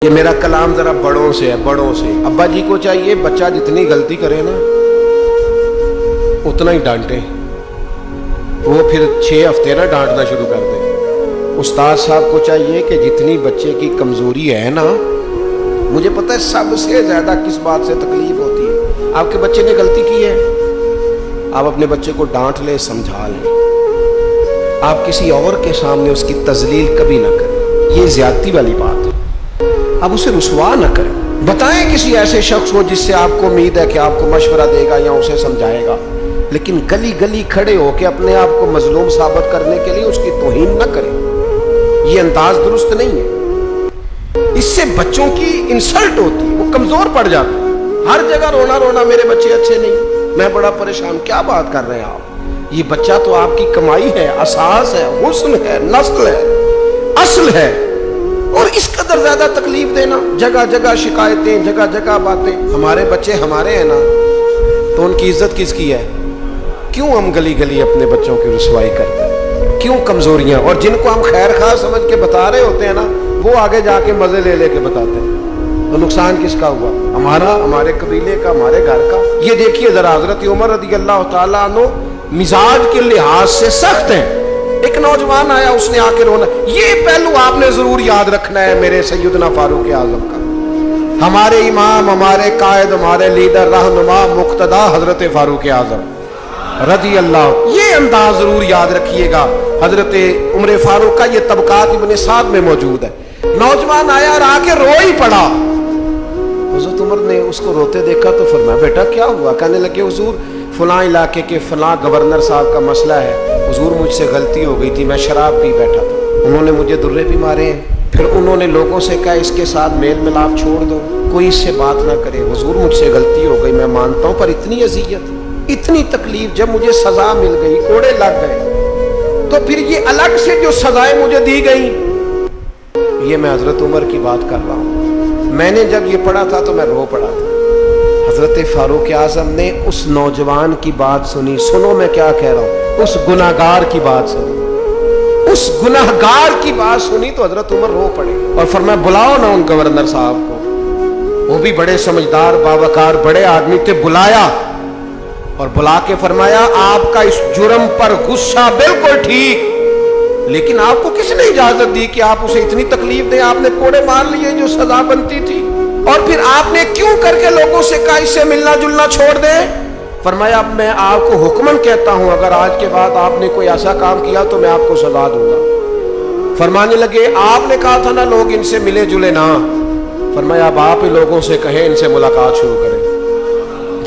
کہ میرا کلام ذرا بڑوں سے ہے، بڑوں سے۔ ابا جی کو چاہیے بچہ جتنی غلطی کرے نا اتنا ہی ڈانٹے، وہ پھر 6 ہفتے نہ ڈانٹنا شروع کر دے۔ استاد صاحب کو چاہیے کہ جتنی بچے کی کمزوری ہے نا، مجھے پتہ ہے سب سے زیادہ کس بات سے تکلیف ہوتی ہے، آپ کے بچے نے غلطی کی ہے، آپ اپنے بچے کو ڈانٹ لیں، سمجھا لیں، آپ کسی اور کے سامنے اس کی تذلیل کبھی نہ کریں، یہ زیادتی والی بات ہے۔ آپ اسے رسوا نہ کریں، بتائیں کسی ایسے شخص کو جس سے آپ کو امید ہے کہ آپ کو مشورہ دے گا یا اسے سمجھائے گا، لیکن گلی گلی کھڑے ہو کے اپنے آپ کو مظلوم ثابت کرنے کے لیے اس کی توہین نہ کریں، یہ انداز درست نہیں ہے، اس سے بچوں کی انسلٹ ہوتی ہے، وہ کمزور پڑ جاتے ہیں، ہر جگہ رونا رونا میرے بچے اچھے نہیں، میں بڑا پریشان۔ کیا بات کر رہے ہیں آپ؟ یہ بچہ تو آپ کی کمائی ہے، اساس ہے، حسن ہے، نسل ہے، اصل ہے، اور اس قدر زیادہ تکلیف دینا، جگہ جگہ شکایتیں، جگہ جگہ باتیں۔ ہمارے بچے ہمارے ہیں نا، تو ان کی عزت کس کی ہے؟ کیوں ہم گلی گلی اپنے بچوں کی رسوائی کرتے ہیں؟ کیوں کمزوریاں؟ اور جن کو ہم خیر خواہ سمجھ کے بتا رہے ہوتے ہیں نا، وہ آگے جا کے مزے لے لے کے بتاتے ہیں، تو نقصان کس کا ہوا؟ ہمارا، ہمارے قبیلے کا، ہمارے گھر کا۔ یہ دیکھیے ذرا، حضرت عمر رضی اللہ تعالیٰ عنہ مزاج کے لحاظ سے سخت ہیں، ایک نوجوان آیا، اس نے آ کے رونا۔ یہ پہلو آپ نے ضرور یاد رکھنا ہے میرے سیدنا فاروق اعظم کا، ہمارے امام، ہمارے قائد، ہمارے لیڈر، رہنما، مقتدا حضرت فاروق اعظم رضی اللہ، یہ انداز ضرور یاد رکھیے گا۔ حضرت عمر فاروق کا یہ طبقات ابن سعد میں موجود ہے۔ نوجوان آیا اور آ کے رو ہی پڑا، حضرت عمر نے اس کو روتے دیکھا تو فرمایا بیٹا کیا ہوا؟ کہنے لگے حضور فلاں علاقے کے فلاں گورنر صاحب کا مسئلہ ہے، حضور مجھ سے غلطی ہو گئی تھی، میں شراب پی بیٹھا تھا، انہوں نے مجھے درے بھی مارے ہیں، پھر انہوں نے لوگوں سے کہا اس کے ساتھ میل ملاپ چھوڑ دو، کوئی اس سے بات نہ کرے، حضور مجھ سے غلطی ہو گئی میں مانتا ہوں، پر اتنی اذیت، اتنی تکلیف، جب مجھے سزا مل گئی، کوڑے لگ گئے، تو پھر یہ الگ سے جو سزائیں مجھے دی گئی، یہ میں حضرت عمر کی بات کر رہا ہوں، میں نے جب یہ پڑھا تھا تو میں رو پڑا تھا۔ حضرت فاروق اعظم نے اس نوجوان کی بات سنی، سنو میں کیا کہہ رہا ہوں، اس گناہگار کی بات سنی، اس گناہگار کی بات سنی تو حضرت عمر رو پڑے اور فرمایا بلاؤ نا ان گورنر صاحب کو، وہ بھی بڑے سمجھدار باوقار بڑے آدمی تھے، بلایا اور بلا کے فرمایا آپ کا اس جرم پر غصہ بالکل ٹھیک، لیکن آپ کو کس نے اجازت دی کہ آپ اسے اتنی تکلیف دیں؟ آپ نے کوڑے مار لیے جو سزا بنتی تھی، اور پھر آپ نے کیوں کر کے لوگوں سے کہا اس سے ملنا جلنا چھوڑ دیں؟ فرمایا اب میں آپ کو حکمن کہتا ہوں اگر آج کے بعد آپ نے کوئی ایسا کام کیا تو میں آپ کو سزا دوں گا۔ فرمانے لگے آپ نے کہا تھا نا لوگ ان سے ملے جلے نہ، فرمایا اب آپ ہی لوگوں سے کہیں ان سے ملاقات شروع کریں۔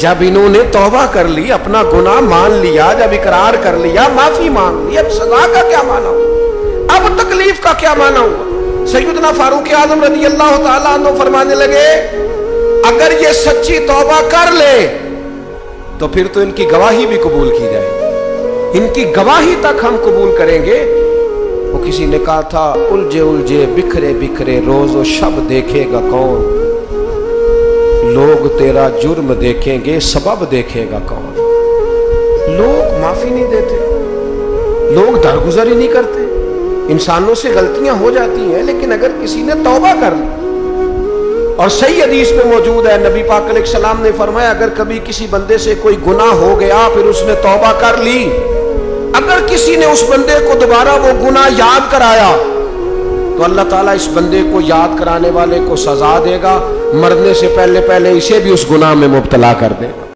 جب انہوں نے توبہ کر لی، اپنا گناہ مان لیا، جب اقرار کر لیا، معافی مانگ لی، اب سزا کا کیا معنی ہوا؟ اب تکلیف کا کیا معنی ہوا؟ سیدنا فاروق اعظم رضی اللہ تعالیٰ عنہ فرمانے لگے اگر یہ سچی توبہ کر لے تو پھر تو ان کی گواہی بھی قبول کی جائے، ان کی گواہی تک ہم قبول کریں گے۔ وہ کسی نے کہا تھا الجھے الجھے بکھرے بکھرے روز و شب دیکھے گا کون، لوگ تیرا جرم دیکھیں گے سبب دیکھے گا کون۔ لوگ معافی نہیں دیتے، لوگ درگزر ہی نہیں کرتے، انسانوں سے غلطیاں ہو جاتی ہیں، لیکن اگر کسی نے توبہ کر لی، اور صحیح حدیث میں موجود ہے نبی پاک علیہ السلام نے فرمایا اگر کبھی کسی بندے سے کوئی گناہ ہو گیا پھر اس نے توبہ کر لی، اگر کسی نے اس بندے کو دوبارہ وہ گناہ یاد کرایا تو اللہ تعالیٰ اس بندے کو یاد کرانے والے کو سزا دے گا، مرنے سے پہلے پہلے اسے بھی اس گناہ میں مبتلا کر دے گا۔